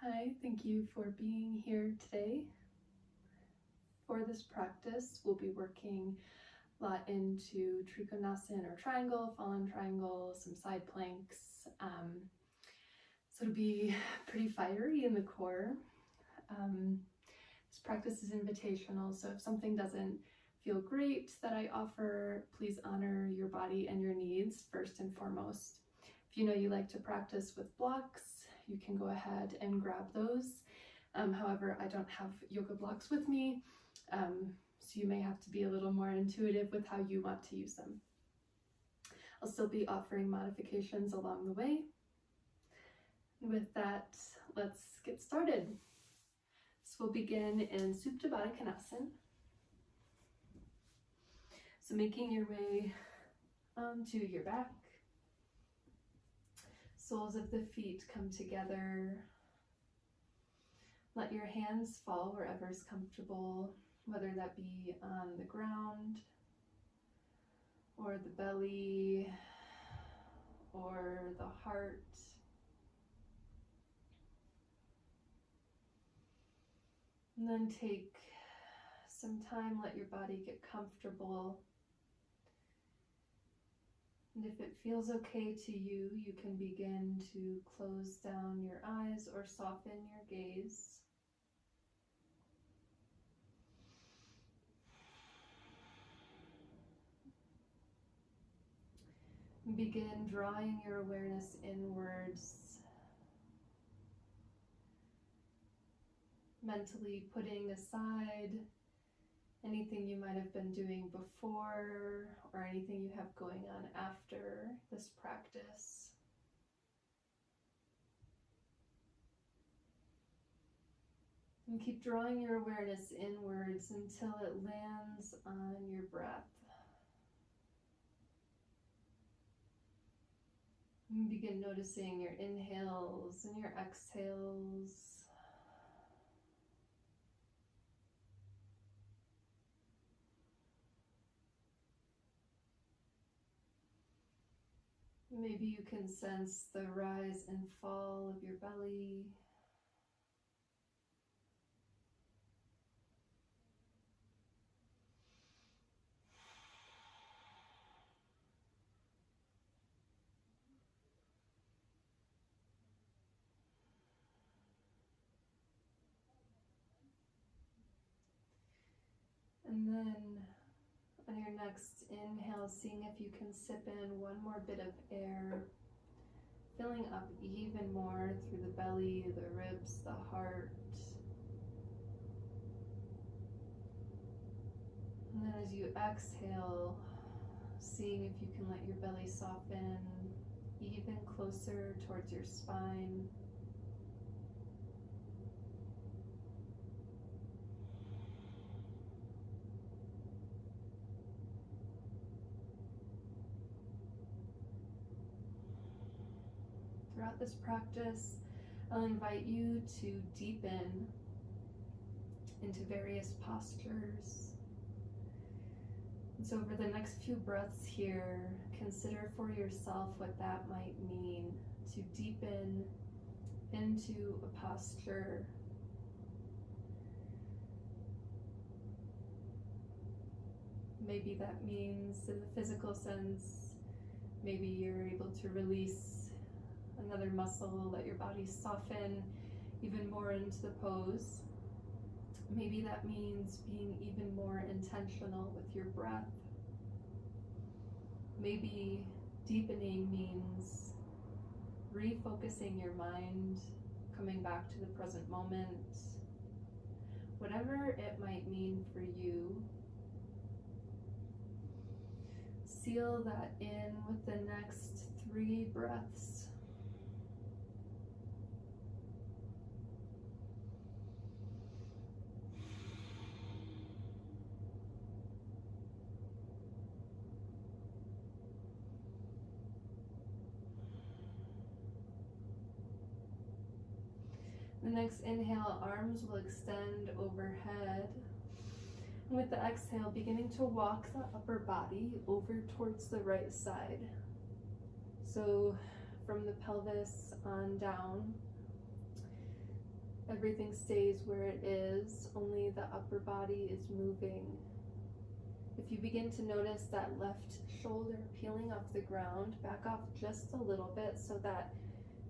Hi, thank you for being here today. For this practice, we'll be working a lot into Trikonasa or triangle, fallen triangle, some side planks. So it'll be pretty fiery in the core. This practice is invitational, so if something doesn't feel great that I offer, please honor your body and your needs first and foremost. If you know you like to practice with blocks, you can go ahead and grab those. However, I don't have yoga blocks with me, so you may have to be a little more intuitive with how you want to use them. I'll still be offering modifications along the way. With that, let's get started. So we'll begin in Supta Baddha Konasana. So making your way onto your back. Soles of the feet come together. Let your hands fall wherever is comfortable, whether that be on the ground or the belly or the heart. And then take some time, let your body get comfortable. And if it feels okay to you, you can begin to close down your eyes or soften your gaze. And begin drawing your awareness inwards, mentally putting aside anything you might have been doing before or anything you have going on after this practice. And keep drawing your awareness inwards until it lands on your breath. And begin noticing your inhales and your exhales. Maybe you can sense the rise and fall of your belly. And then on your next inhale, seeing if you can sip in one more bit of air, filling up even more through the belly, the ribs, the heart. And then as you exhale, seeing if you can let your belly soften even closer towards your spine. Throughout this practice, I'll invite you to deepen into various postures. And so over the next few breaths here, consider for yourself what that might mean to deepen into a posture. Maybe that means in the physical sense, maybe you're able to release another muscle, let your body soften even more into the pose. Maybe that means being even more intentional with your breath. Maybe deepening means refocusing your mind, coming back to the present moment. Whatever it might mean for you, seal that in with the next 3 breaths. The next inhale, arms will extend overhead. And with the exhale, beginning to walk the upper body over towards the right side. So from the pelvis on down. Everything stays where it is, only the upper body is moving. If you begin to notice that left shoulder peeling off the ground, back off just a little bit so that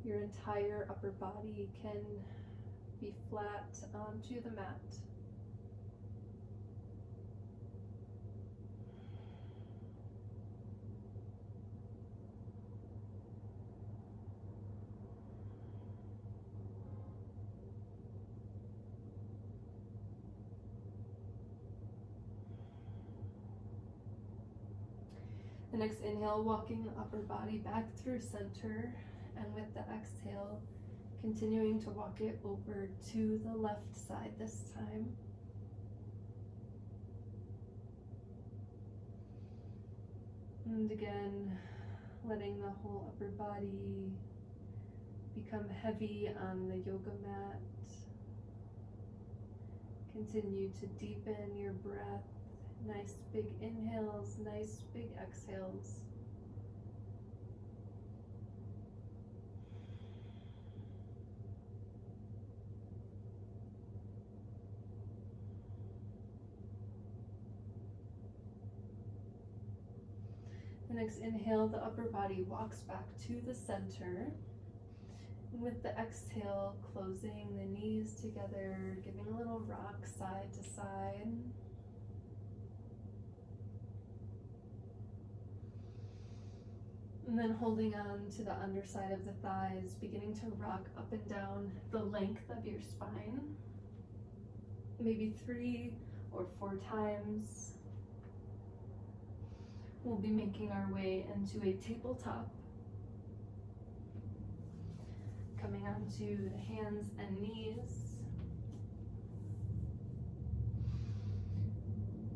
your entire upper body can be flat onto the mat. The next inhale, walking the upper body back through center, and with the exhale, continuing to walk it over to the left side this time. And again, letting the whole upper body become heavy on the yoga mat. Continue to deepen your breath. Nice big inhales, nice big exhales. The next inhale, the upper body walks back to the center. And with the exhale, closing the knees together, giving a little rock side to side. And then holding on to the underside of the thighs, beginning to rock up and down the length of your spine. Maybe 3 or 4 times. We'll be making our way into a tabletop. Coming onto the hands and knees.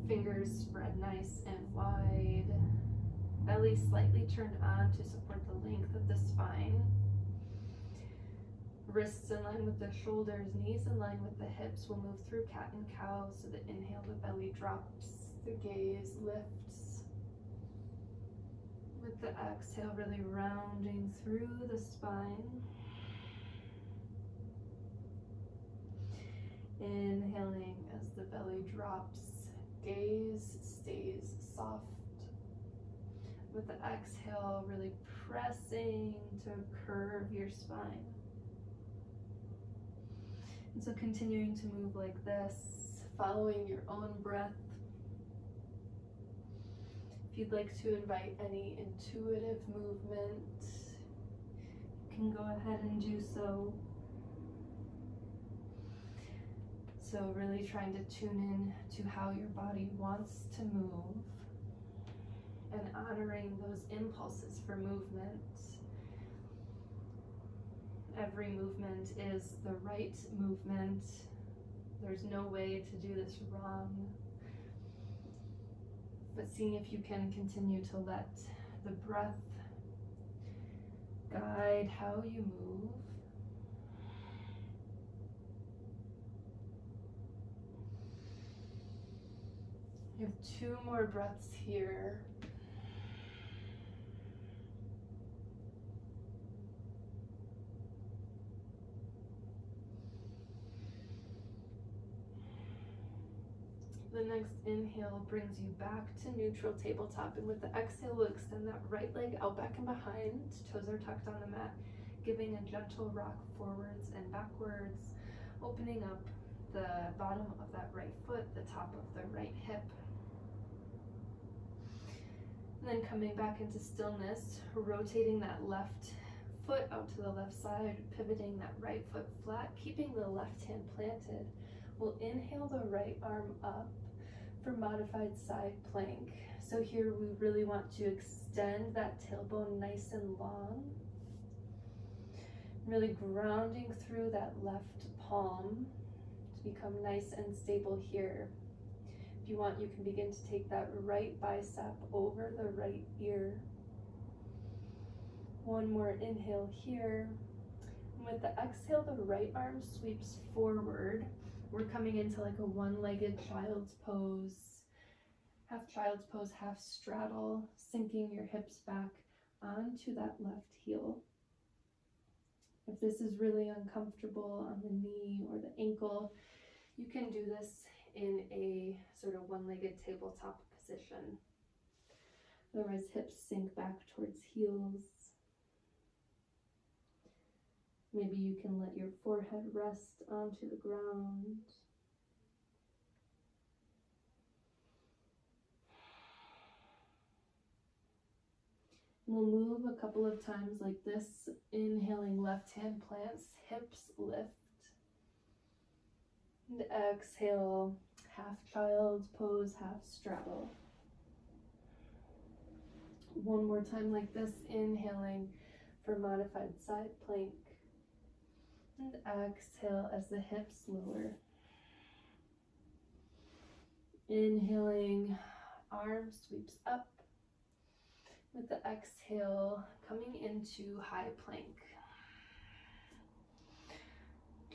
Fingers spread nice and wide. Belly slightly turned on to support the length of the spine. Wrists in line with the shoulders, knees in line with the hips. We'll move through cat and cow. So the inhale, the belly drops, the gaze lifts. With the exhale, really rounding through the spine. Inhaling as the belly drops, gaze stays soft. With the exhale, really pressing to curve your spine. And so continuing to move like this, following your own breath. If you'd like to invite any intuitive movement, you can go ahead and do so. So really trying to tune in to how your body wants to move and honoring those impulses for movement. Every movement is the right movement. There's no way to do this wrong. But seeing if you can continue to let the breath guide how you move. You have 2 more breaths here. The next inhale brings you back to neutral tabletop, and with the exhale, we'll extend that right leg out back and behind. Toes are tucked on the mat, giving a gentle rock forwards and backwards, opening up the bottom of that right foot, the top of the right hip. And then coming back into stillness, rotating that left foot out to the left side, pivoting that right foot flat, keeping the left hand planted. We'll inhale the right arm up for modified side plank. So here we really want to extend that tailbone nice and long. Really grounding through that left palm to become nice and stable here. If you want, you can begin to take that right bicep over the right ear. One more inhale here. And with the exhale, the right arm sweeps forward. We're coming into like a one-legged child's pose. Half child's pose, half straddle, sinking your hips back onto that left heel. If this is really uncomfortable on the knee or the ankle, you can do this in a sort of one-legged tabletop position. Otherwise, hips sink back towards heels. Maybe you can let your forehead rest onto the ground. We'll move a couple of times like this. Inhaling, left hand plants, hips lift. And exhale, half child's pose, half straddle. One more time like this, inhaling for modified side plank. And exhale as the hips lower. Inhaling, arm sweeps up. With the exhale, coming into high plank.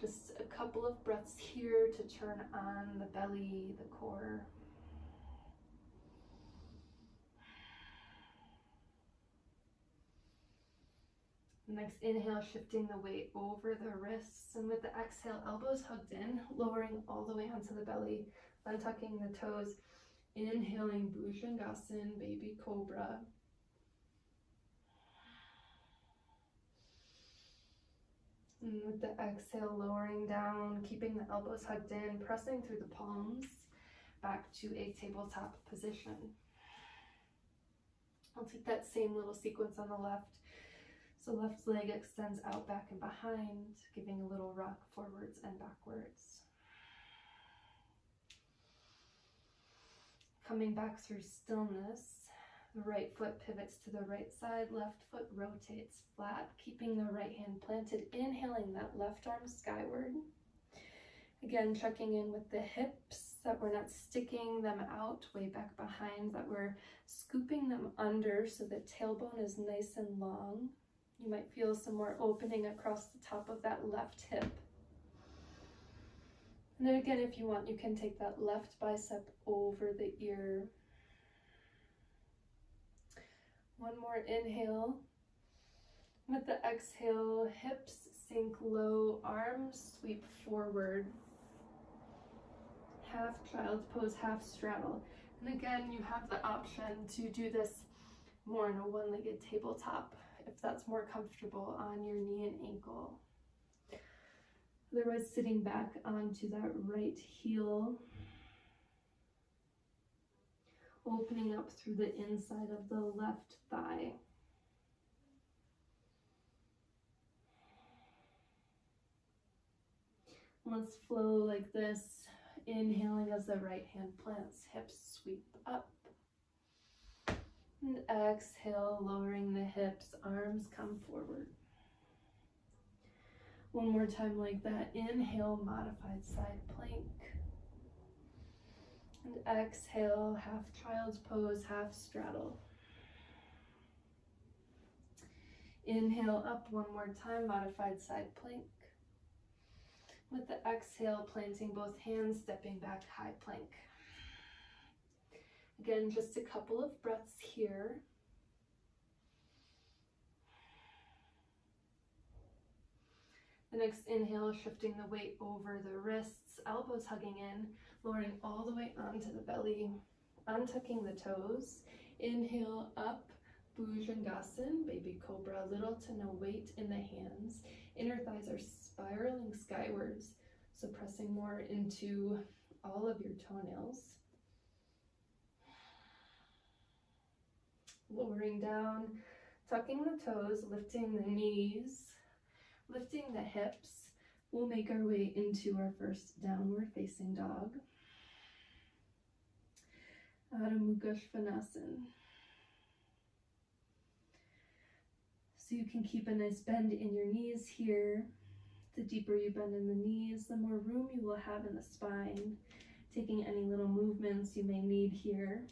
Just a couple of breaths here to turn on the belly, the core. Next inhale, shifting the weight over the wrists, and with the exhale, elbows hugged in, lowering all the way onto the belly, untucking the toes. Inhaling, Bhujangasana, baby cobra. And with the exhale, lowering down, keeping the elbows hugged in, pressing through the palms, back to a tabletop position. I'll take that same little sequence on the left. So left leg extends out, back and behind, giving a little rock forwards and backwards. Coming back through stillness. The right foot pivots to the right side, left foot rotates flat, keeping the right hand planted, inhaling that left arm skyward. Again, checking in with the hips, that we're not sticking them out way back behind, that we're scooping them under so the tailbone is nice and long. You might feel some more opening across the top of that left hip. And then again, if you want, you can take that left bicep over the ear. One more inhale. With the exhale, hips sink low, arms sweep forward. Half child's pose, half straddle. And again, you have the option to do this more in a one-legged tabletop if that's more comfortable on your knee and ankle. Otherwise, sitting back onto that right heel. Opening up through the inside of the left thigh. Let's flow like this, inhaling as the right hand plants, hips sweep up. And exhale, lowering the hips, arms come forward. One more time like that, inhale, modified side plank. And exhale, half child's pose, half straddle. Inhale up one more time, modified side plank. With the exhale, planting both hands, stepping back, high plank. Again, just a couple of breaths here. The next inhale, shifting the weight over the wrists, elbows hugging in, lowering all the way onto the belly, untucking the toes. Inhale up, Bhujangasana, baby cobra, little to no weight in the hands. Inner thighs are spiraling skywards, so pressing more into all of your toenails. Lowering down, tucking the toes, lifting the knees, lifting the hips. We'll make our way into our first downward facing dog. Adho Mukha Svanasana. So you can keep a nice bend in your knees here. The deeper you bend in the knees, the more room you will have in the spine, taking any little movements you may need here.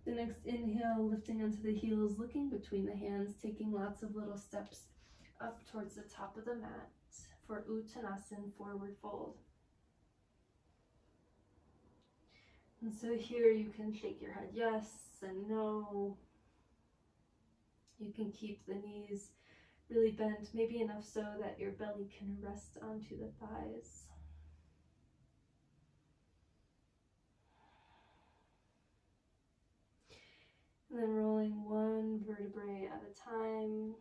The next inhale, lifting onto the heels, looking between the hands, taking lots of little steps up towards the top of the mat for Uttanasana, forward fold. And so here you can shake your head yes and no. You can keep the knees really bent, maybe enough so that your belly can rest onto the thighs. And then rolling one vertebrae at a time,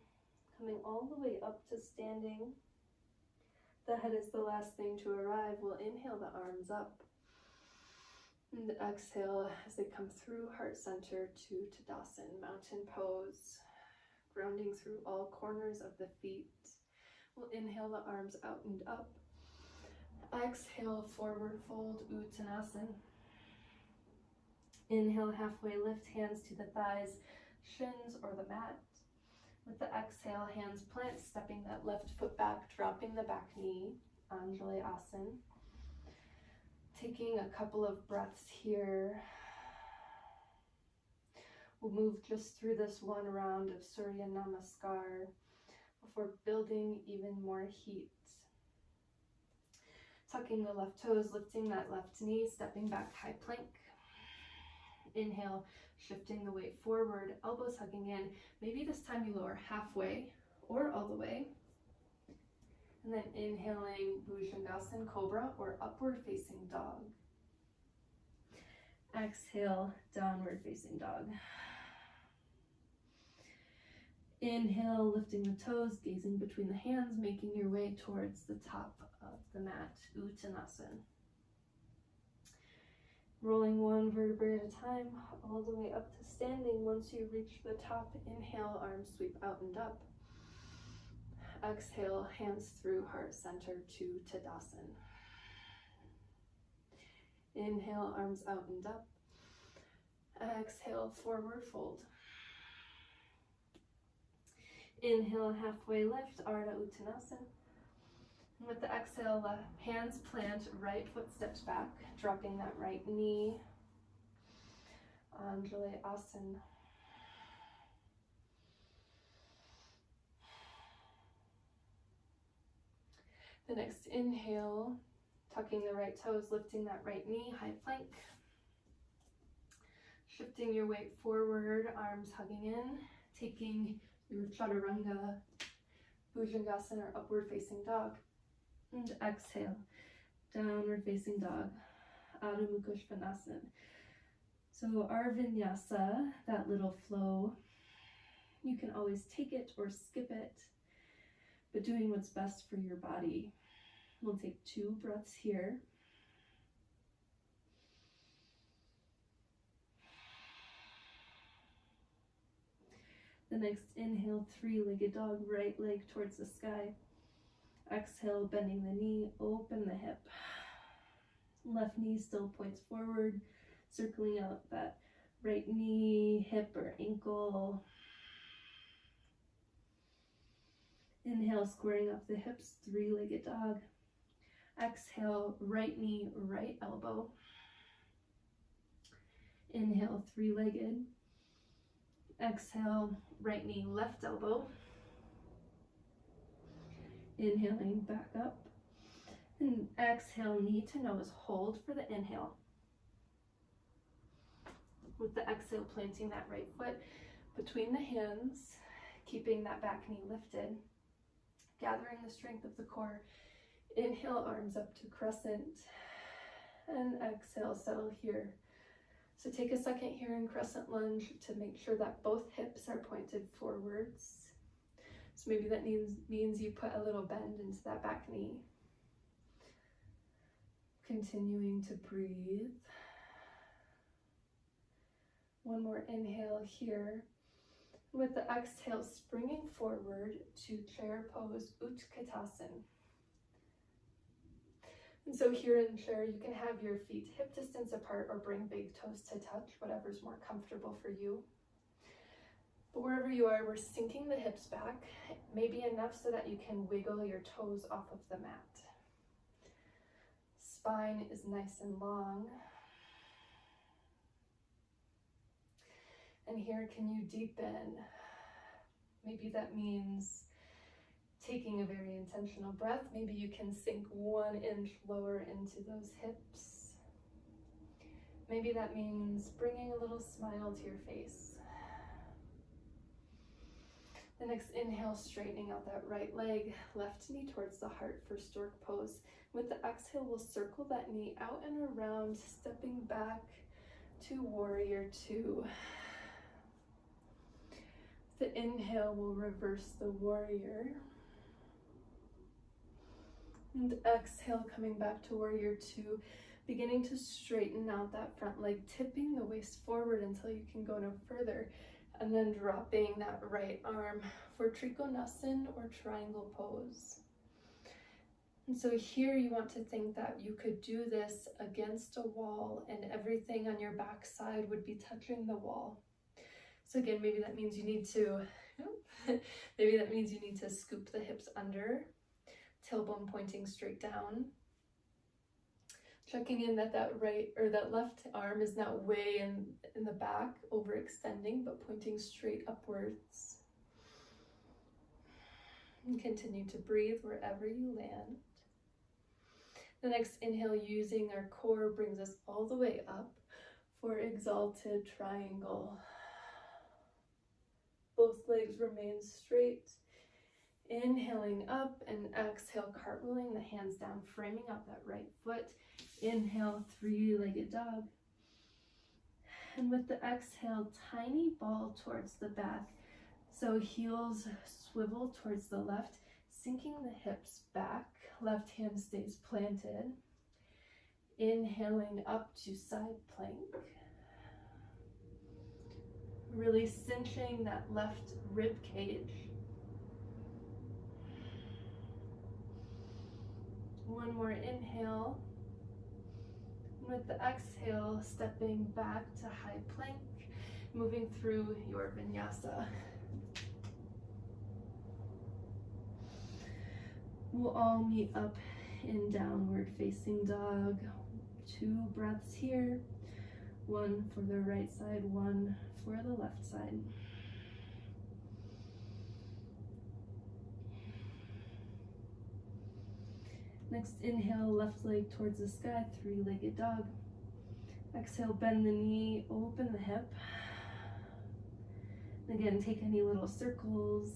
coming all the way up to standing. The head is the last thing to arrive. We'll inhale the arms up. And exhale as they come through heart center to Tadasana, mountain pose, grounding through all corners of the feet. We'll inhale the arms out and up. Exhale, forward fold, Uttanasana. Inhale, halfway lift, hands to the thighs, shins or the mat. With the exhale, hands plant, stepping that left foot back, dropping the back knee, Anjalayasana. Taking a couple of breaths here. We'll move just through this one round of Surya Namaskar before building even more heat. Tucking the left toes, lifting that left knee, stepping back, high plank. Inhale, shifting the weight forward, elbows hugging in. Maybe this time you lower halfway or all the way. And then inhaling Bhujangasana, Cobra, or upward facing dog. Exhale, downward facing dog. Inhale, lifting the toes, gazing between the hands, making your way towards the top of the mat, Uttanasana. Rolling one vertebrae at a time, all the way up to standing. Once you reach the top, inhale, arms sweep out and up. Exhale, hands through heart center to Tadasana. Inhale, arms out and up. Exhale, forward fold. Inhale, halfway lift, Ardha Uttanasana. And with the exhale, hands plant, right foot steps back, dropping that right knee. Anjalayasana. The next inhale, tucking the right toes, lifting that right knee, high plank. Shifting your weight forward, arms hugging in, taking your chaturanga, Bhujangasana, or upward facing dog. And exhale, downward facing dog, Adho Mukha Svanasana. So our Vinyasa, that little flow, you can always take it or skip it, but doing what's best for your body. We'll take 2 breaths here. The next inhale, 3-legged dog, right leg towards the sky. Exhale, bending the knee, open the hip. Left knee still points forward, circling out that right knee, hip, or ankle. Inhale, squaring up the hips, 3-legged dog. Exhale, right knee, right elbow. Inhale, 3-legged. Exhale, right knee, left elbow. Inhaling back up. And exhale, knee to nose, hold for the inhale. With the exhale, planting that right foot between the hands, keeping that back knee lifted, gathering the strength of the core. Inhale, arms up to crescent, and exhale, settle here. So take a second here in crescent lunge to make sure that both hips are pointed forwards. So maybe that means you put a little bend into that back knee. Continuing to breathe. One more inhale here. With the exhale, springing forward to chair pose, Utkatasana. And so here in chair, you can have your feet hip distance apart or bring big toes to touch, whatever's more comfortable for you. But wherever you are, we're sinking the hips back, maybe enough so that you can wiggle your toes off of the mat. Spine is nice and long. And here, can you deepen? Maybe that means taking a very intentional breath. Maybe you can sink 1 inch lower into those hips. Maybe that means bringing a little smile to your face. The next inhale, straightening out that right leg, left knee towards the heart for stork pose. With the exhale, we'll circle that knee out and around, stepping back to warrior two. The inhale will reverse the warrior. And exhale, coming back to warrior two, beginning to straighten out that front leg, tipping the waist forward until you can go no further, and then dropping that right arm for Trikonasa or triangle pose. And so here you want to think that you could do this against a wall and everything on your backside would be touching the wall. So again, maybe that means you need to scoop the hips under, tailbone pointing straight down. Checking in that that left arm is not way in the back, overextending, but pointing straight upwards. And continue to breathe wherever you land. The next inhale, using our core, brings us all the way up for exalted triangle. Both legs remain straight. Inhaling up and exhale, cartwheeling the hands down, framing up that right foot. Inhale, three-legged dog. And with the exhale, tiny ball towards the back. So heels swivel towards the left, sinking the hips back. Left hand stays planted. Inhaling up to side plank. Really cinching that left rib cage. One more inhale. With the exhale, stepping back to high plank, moving through your Vinyasa. We'll all meet up in downward facing dog. 2 breaths here. 1 for the right side, 1 for the left side. Next inhale, left leg towards the sky, 3-legged dog. Exhale, bend the knee, open the hip. Again, take any little circles.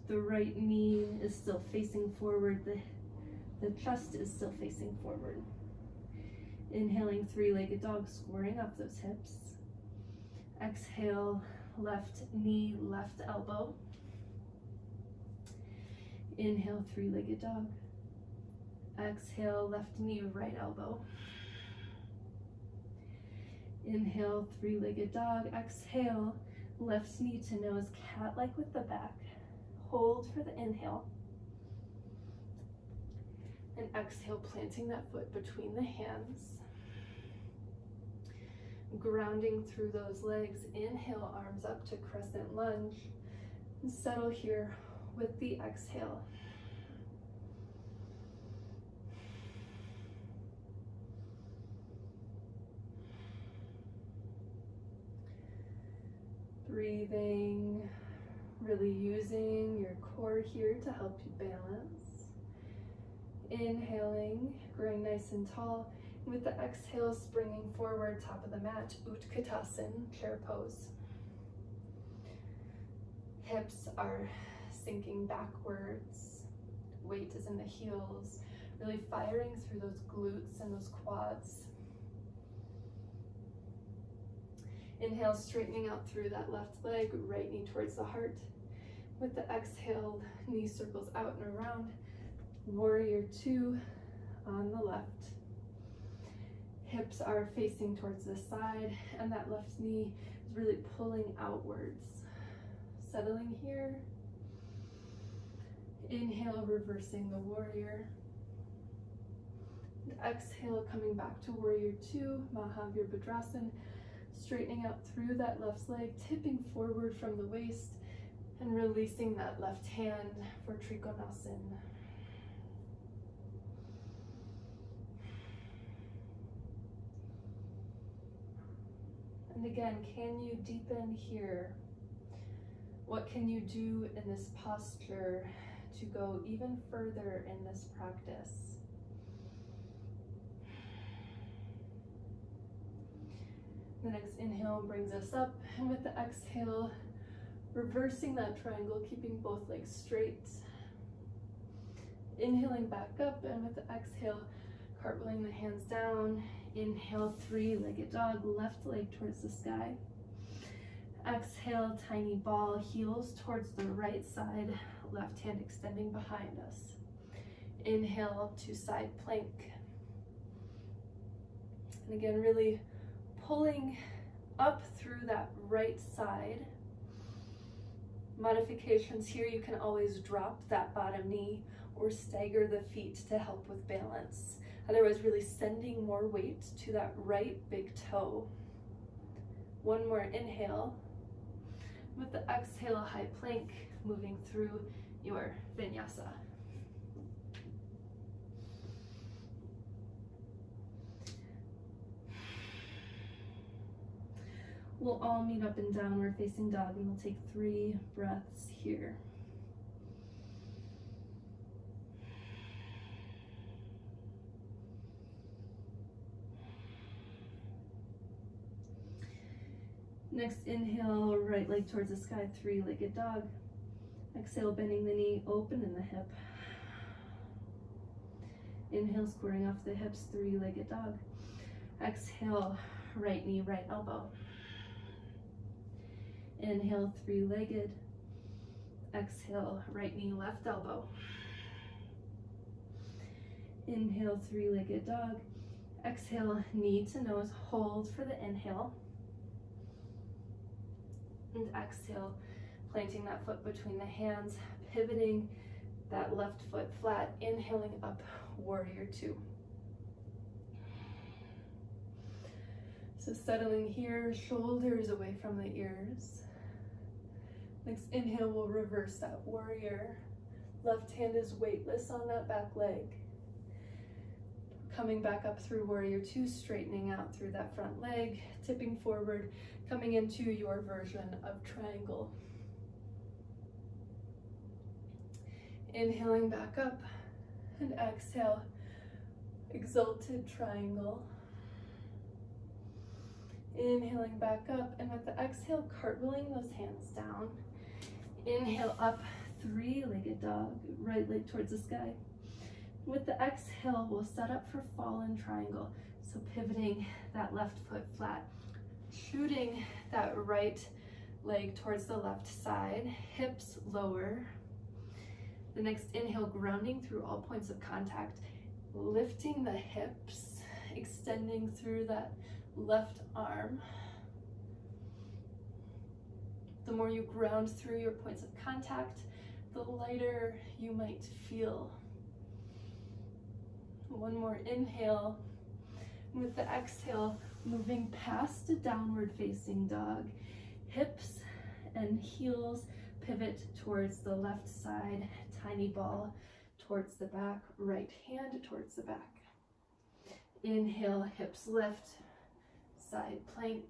The right knee is still facing forward, the chest is still facing forward. Inhaling, 3-legged dog, squaring up those hips. Exhale, left knee, left elbow. Inhale, 3-legged dog. Exhale, left knee, right elbow. Inhale, 3-legged dog. Exhale, left knee to nose, cat-like with the back. Hold for the inhale. And exhale, planting that foot between the hands. Grounding through those legs. Inhale, arms up to crescent lunge. And settle here with the exhale. Breathing, really using your core here to help you balance. Inhaling, growing nice and tall. With the exhale, springing forward, top of the mat, Utkatasana, chair pose. Hips are sinking backwards. Weight is in the heels, really firing through those glutes and those quads. Inhale, straightening out through that left leg, right knee towards the heart. With the exhale, knee circles out and around. Warrior two on the left. Hips are facing towards the side, and that left knee is really pulling outwards. Settling here. Inhale, reversing the warrior. And exhale, coming back to warrior two, Mahavir Bhadrasana. Straightening out through that left leg, tipping forward from the waist, and releasing that left hand for Trikonasa. And again, can you deepen here? What can you do in this posture to go even further in this practice? The next inhale brings us up, and with the exhale, reversing that triangle, keeping both legs straight. Inhaling back up, and with the exhale, cartwheeling the hands down. Inhale, three-legged dog, left leg towards the sky. Exhale, tiny ball, heels towards the right side, left hand extending behind us. Inhale to side plank. And again, really pulling up through that right side. Modifications here, you can always drop that bottom knee or stagger the feet to help with balance. Otherwise, really sending more weight to that right big toe. One more inhale. With the exhale, high plank, moving through your Vinyasa. We'll all meet up in downward facing dog, and we'll take 3 breaths here. Next inhale, right leg towards the sky, 3-legged dog. Exhale, bending the knee, open in the hip. Inhale, squaring off the hips, 3-legged dog. Exhale, right knee, right elbow. Inhale, 3-legged. Exhale, right knee, left elbow. Inhale, 3-legged dog. Exhale, knee to nose, hold for the inhale. And exhale, planting that foot between the hands, pivoting that left foot flat, inhaling up, warrior 2. So settling here, shoulders away from the ears. Next inhale, we'll reverse that warrior. Left hand is weightless on that back leg. Coming back up through warrior 2, straightening out through that front leg, tipping forward, coming into your version of triangle. Inhaling back up, and exhale, exalted triangle. Inhaling back up, and with the exhale, cartwheeling those hands down. Inhale up, 3-legged dog, right leg towards the sky. With the exhale, we'll set up for fallen triangle. So pivoting that left foot flat, shooting that right leg towards the left side, hips lower. The next inhale, grounding through all points of contact, lifting the hips, extending through that left arm. The more you ground through your points of contact, the lighter you might feel. One more inhale. With the exhale, moving past a downward facing dog. Hips and heels pivot towards the left side, tiny ball towards the back, right hand towards the back. Inhale, hips lift, side plank,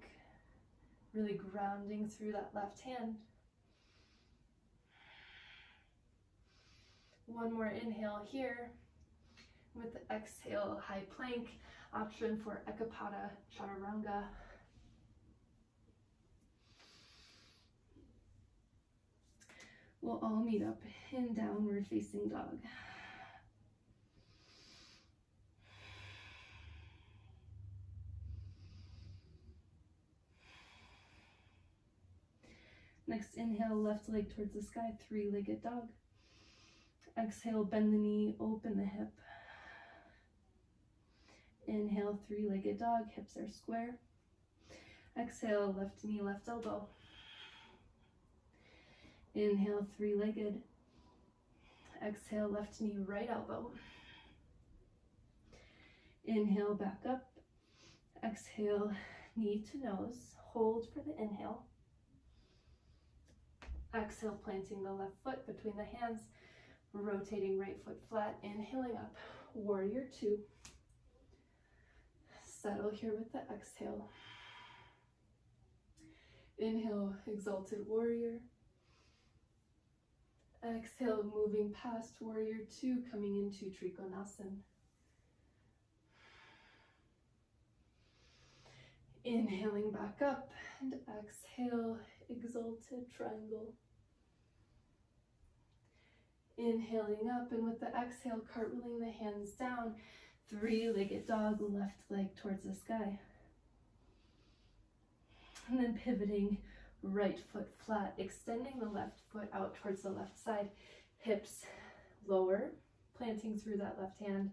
really grounding through that left hand. One more inhale here. With the exhale, high plank, option for Ekapada Chaturanga. We'll all meet up in downward facing dog. Next inhale, left leg towards the sky, 3-legged dog. Exhale, bend the knee, open the hip. Inhale, 3-legged dog, hips are square. Exhale, left knee, left elbow. Inhale, 3-legged. Exhale, left knee, right elbow. Inhale, back up. Exhale, knee to nose. Hold for the inhale. Exhale, planting the left foot between the hands. Rotating right foot flat. Inhaling up, warrior 2. Settle here with the exhale. Inhale, exalted warrior. Exhale, moving past warrior 2, coming into Trikonasa. Inhaling back up and exhale, exalted triangle. Inhaling up, and with the exhale, cartwheeling the hands down, three-legged dog, left leg towards the sky. And then pivoting, right foot flat, extending the left foot out towards the left side, hips lower, planting through that left hand.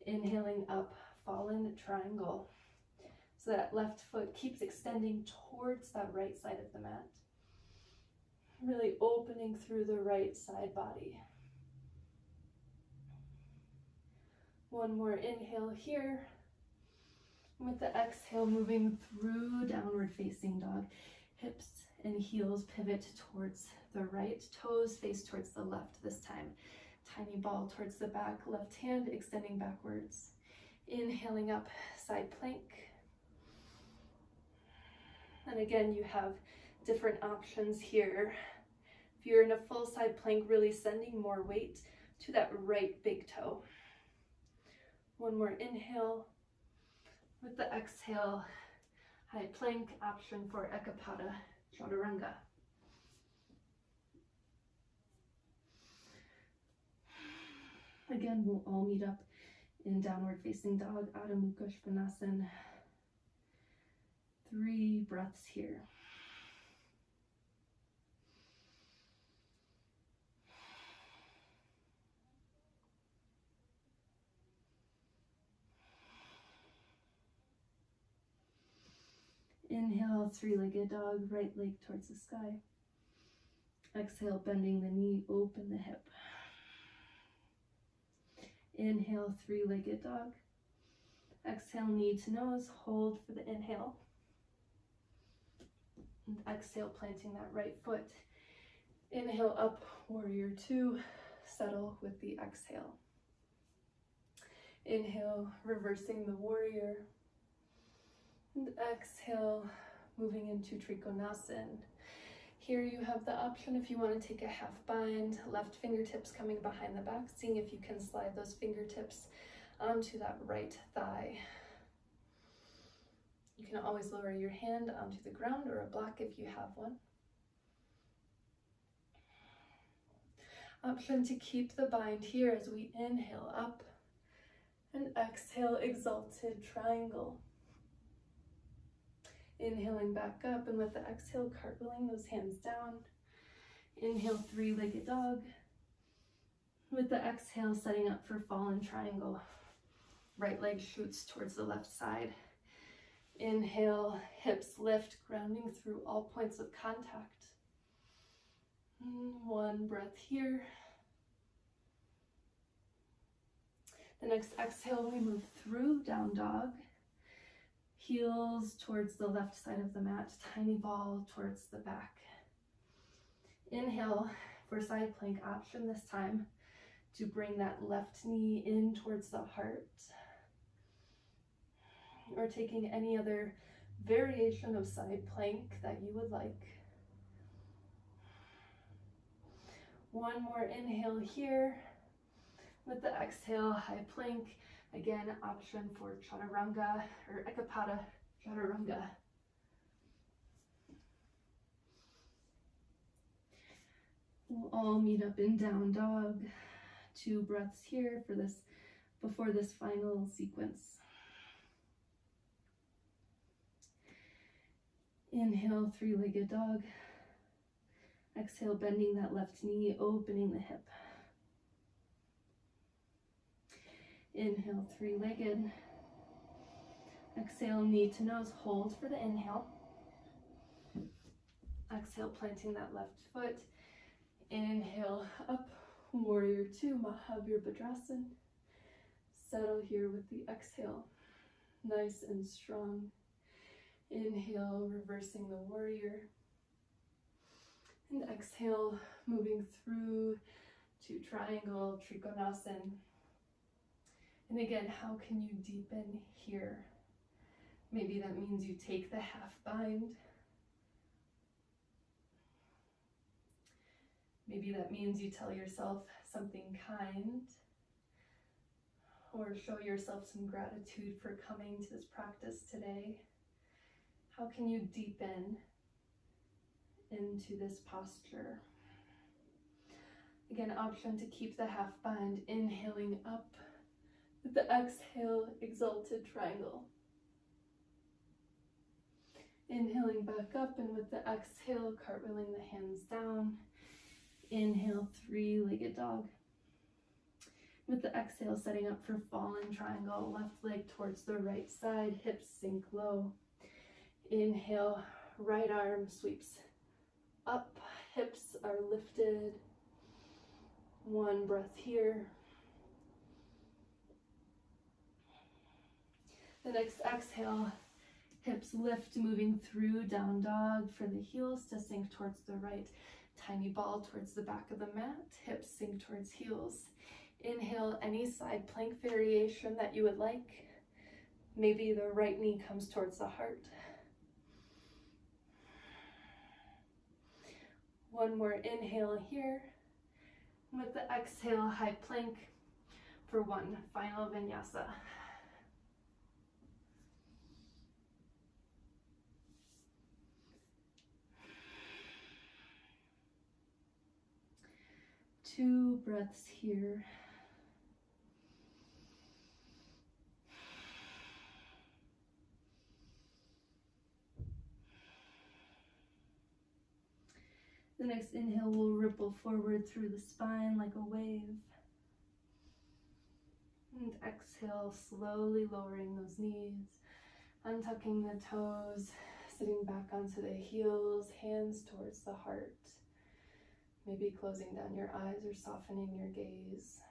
Inhaling up, fallen triangle. So that left foot keeps extending towards that right side of the mat. Really opening through the right side body. One more inhale here. With the exhale, moving through downward facing dog. Hips and heels pivot towards the right. Toes face towards the left this time. Tiny ball towards the back. Left hand extending backwards. Inhaling up, side plank. And again, you have different options here. If you're in a full side plank, really sending more weight to that right big toe. One more inhale. With the exhale, high plank, option for Ekapada, Chaturanga. Again, we'll all meet up in downward facing dog, Adho Mukha Svanasana. 3 breaths here. Inhale, three-legged dog, right leg towards the sky. Exhale, bending the knee, open the hip. Inhale, three-legged dog. Exhale, knee to nose, hold for the inhale. And exhale, planting that right foot. Inhale up, warrior 2, settle with the exhale. Inhale, reversing the warrior. And exhale, moving into Trikonasa. Here you have the option if you want to take a half bind, left fingertips coming behind the back, seeing if you can slide those fingertips onto that right thigh. You can always lower your hand onto the ground or a block if you have one. Option to keep the bind here as we inhale up and exhale, exalted triangle. Inhaling back up, and with the exhale, cartwheeling those hands down. Inhale, three-legged dog. With the exhale, setting up for fallen triangle. Right leg shoots towards the left side. Inhale, hips lift, grounding through all points of contact. 1 breath here. The next exhale, we move through down dog. Heels towards the left side of the mat, tiny ball towards the back. Inhale for side plank option this time to bring that left knee in towards the heart, or taking any other variation of side plank that you would like. 1 more inhale here. With the exhale, high plank. Again, option for Chaturanga or Ekapada Chaturanga. We'll all meet up in down dog. 2 breaths here for this, before this final sequence. Inhale, three-legged dog. Exhale, bending that left knee, opening the hip. Inhale, three-legged. Exhale, knee to nose, hold for the inhale. Exhale, planting that left foot. Inhale, up, warrior 2, Mahavir Bhadrasana. Settle here with the exhale, nice and strong. Inhale, reversing the warrior. And exhale, moving through to triangle, Trikonasa. And again, how can you deepen here? Maybe that means you take the half bind. Maybe that means you tell yourself something kind, or show yourself some gratitude for coming to this practice today. How can you deepen into this posture? Again, option to keep the half bind, inhaling up. With the exhale, exalted triangle. Inhaling back up, and with the exhale, cartwheeling the hands down. Inhale, three-legged dog. With the exhale, setting up for fallen triangle. Left leg towards the right side, hips sink low. Inhale, right arm sweeps up, hips are lifted. One breath here. The next exhale, hips lift, moving through down dog for the heels to sink towards the right. Tiny ball towards the back of the mat, hips sink towards heels. Inhale, any side plank variation that you would like. Maybe the right knee comes towards the heart. One more inhale here. With the exhale, high plank for one final vinyasa. Two breaths here. The next inhale will ripple forward through the spine like a wave. And exhale, slowly lowering those knees, untucking the toes, sitting back onto the heels, hands towards the heart. Maybe closing down your eyes or softening your gaze.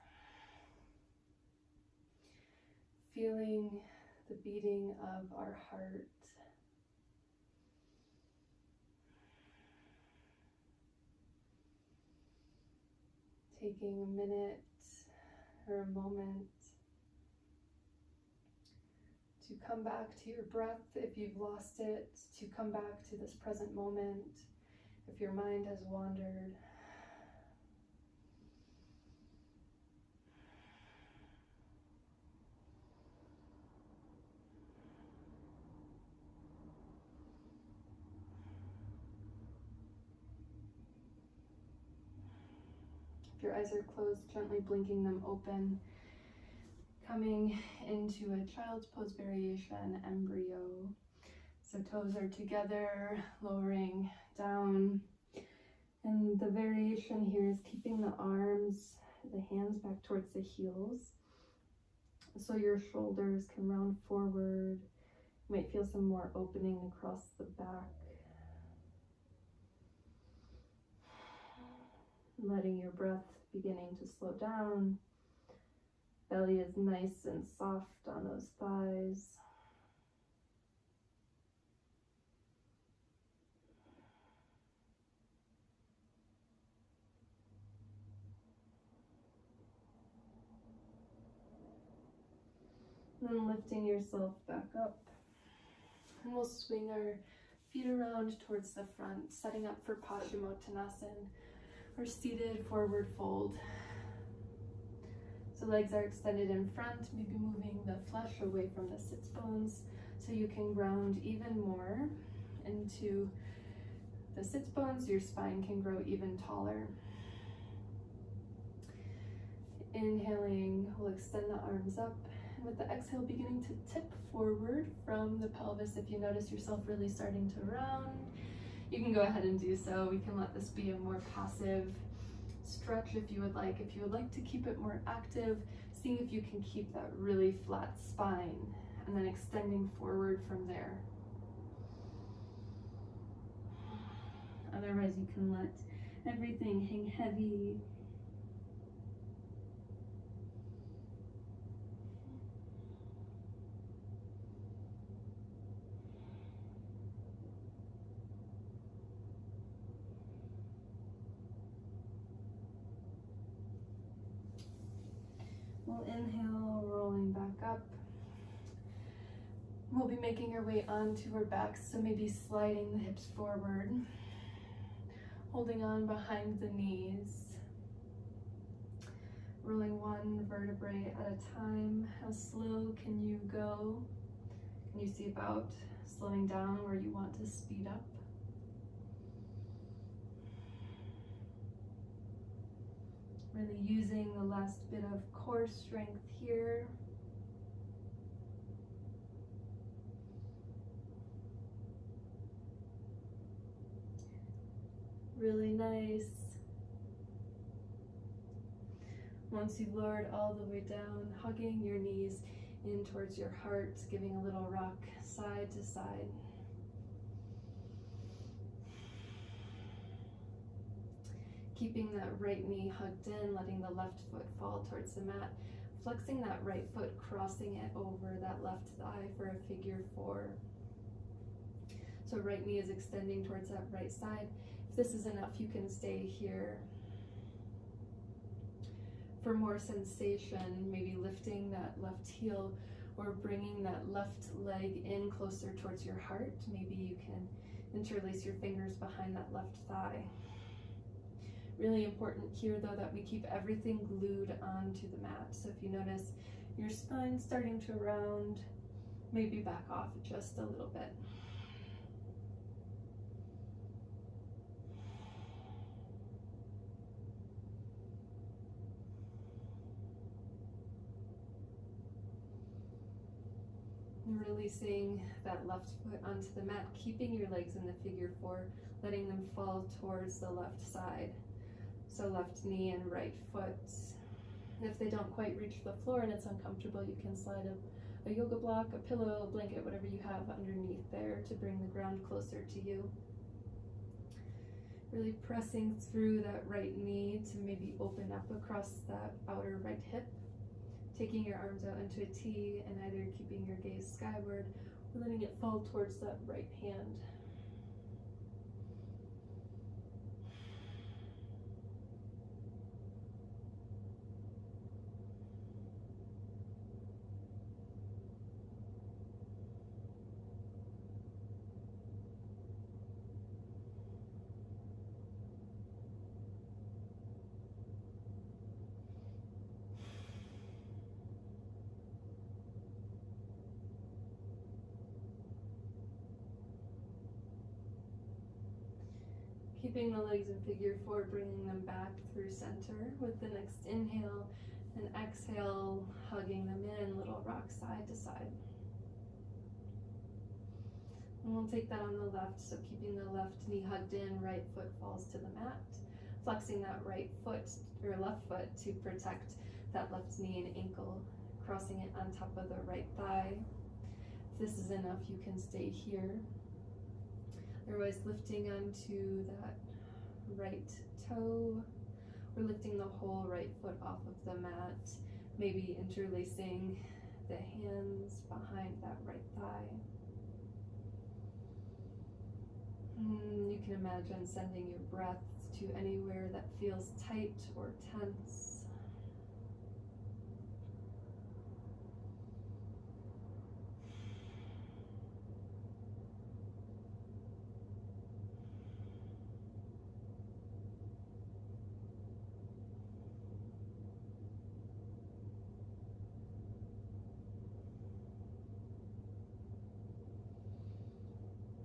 Feeling the beating of our heart. Taking a minute or a moment to come back to your breath if you've lost it, to come back to this present moment if your mind has wandered. If your eyes are closed, gently blinking them open. Coming into a child's pose variation, embryo. So toes are together, lowering down. And the variation here is keeping the arms, the hands back towards the heels. So your shoulders can round forward. You might feel some more opening across the back. Letting your breath beginning to slow down. Belly is nice and soft on those thighs. Then lifting yourself back up. And we'll swing our feet around towards the front, setting up for Paschimottanasana, or seated forward fold. So legs are extended in front, maybe moving the flesh away from the sits bones so you can ground even more into the sits bones. Your spine can grow even taller. Inhaling, we'll extend the arms up. And with the exhale, beginning to tip forward from the pelvis. If you notice yourself really starting to round, you can go ahead and do so. We can let this be a more passive stretch if you would like. If you would like to keep it more active, seeing if you can keep that really flat spine and then extending forward from there. Otherwise, you can let everything hang heavy. We'll inhale, rolling back up. We'll be making our way onto our backs, so maybe sliding the hips forward, holding on behind the knees, rolling one vertebrae at a time. How slow can you go? Can you see about slowing down where you want to speed up. Really using the last bit of core strength here. Really nice. Once you've lowered all the way down, hugging your knees in towards your heart, giving a little rock side to side. Keeping that right knee hugged in, letting the left foot fall towards the mat, flexing that right foot, crossing it over that left thigh for a figure 4. So right knee is extending towards that right side. If this is enough, you can stay here. For more sensation, maybe lifting that left heel or bringing that left leg in closer towards your heart. Maybe you can interlace your fingers behind that left thigh. Really important here though that we keep everything glued onto the mat. So if you notice your spine starting to round, maybe back off just a little bit. Releasing that left foot onto the mat, keeping your legs in the figure 4, letting them fall towards the left side. So left knee and right foot. If they don't quite reach the floor and it's uncomfortable, you can slide a yoga block, a pillow, a blanket, whatever you have underneath there to bring the ground closer to you. Really pressing through that right knee to maybe open up across that outer right hip. Taking your arms out into a T and either keeping your gaze skyward or letting it fall towards that right hand. Keeping the legs in figure 4, bringing them back through center with the next inhale and exhale, hugging them in, little rock side to side. And we'll take that on the left, so keeping the left knee hugged in, right foot falls to the mat, flexing that right foot or left foot to protect that left knee and ankle, crossing it on top of the right thigh. If this is enough, you can stay here. Otherwise, lifting onto that right toe, or lifting the whole right foot off of the mat, maybe interlacing the hands behind that right thigh. You can imagine sending your breath to anywhere that feels tight or tense.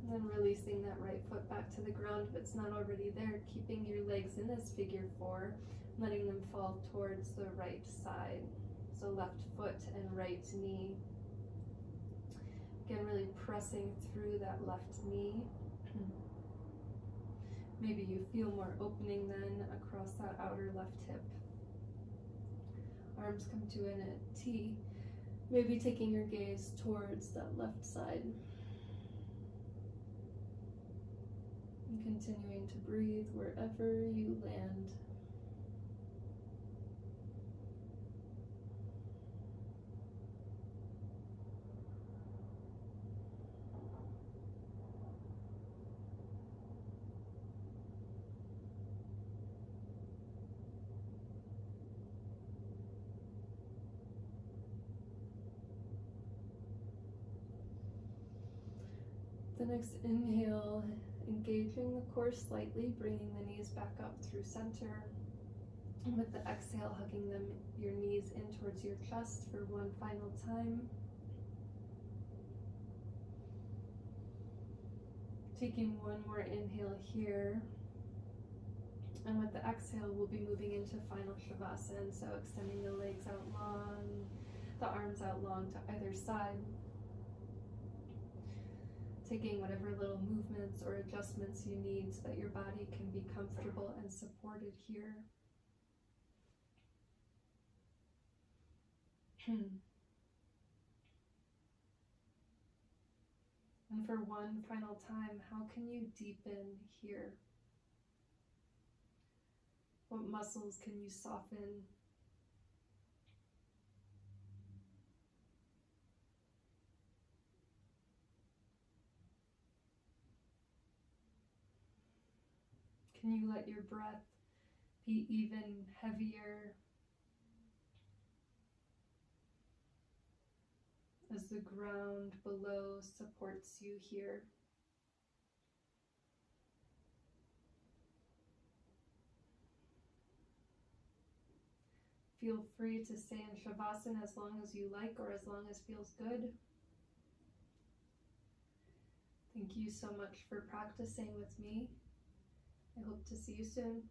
And then releasing that right foot back to the ground if it's not already there, keeping your legs in this figure 4, letting them fall towards the right side. So left foot and right knee. Again, really pressing through that left knee. Maybe you feel more opening then across that outer left hip. Arms come to in a T, maybe taking your gaze towards that left side. And continuing to breathe wherever you land. The next inhale, engaging the core slightly, bringing the knees back up through center. And with the exhale, hugging your knees in towards your chest for one final time. Taking one more inhale here. And with the exhale, we'll be moving into final Shavasana. So extending the legs out long, the arms out long to either side. Taking whatever little movements or adjustments you need so that your body can be comfortable and supported here. And for one final time, how can you deepen here? What muscles can you soften? Can you let your breath be even heavier as the ground below supports you here? Feel free to stay in Shavasana as long as you like or as long as feels good. Thank you so much for practicing with me. I hope to see you soon.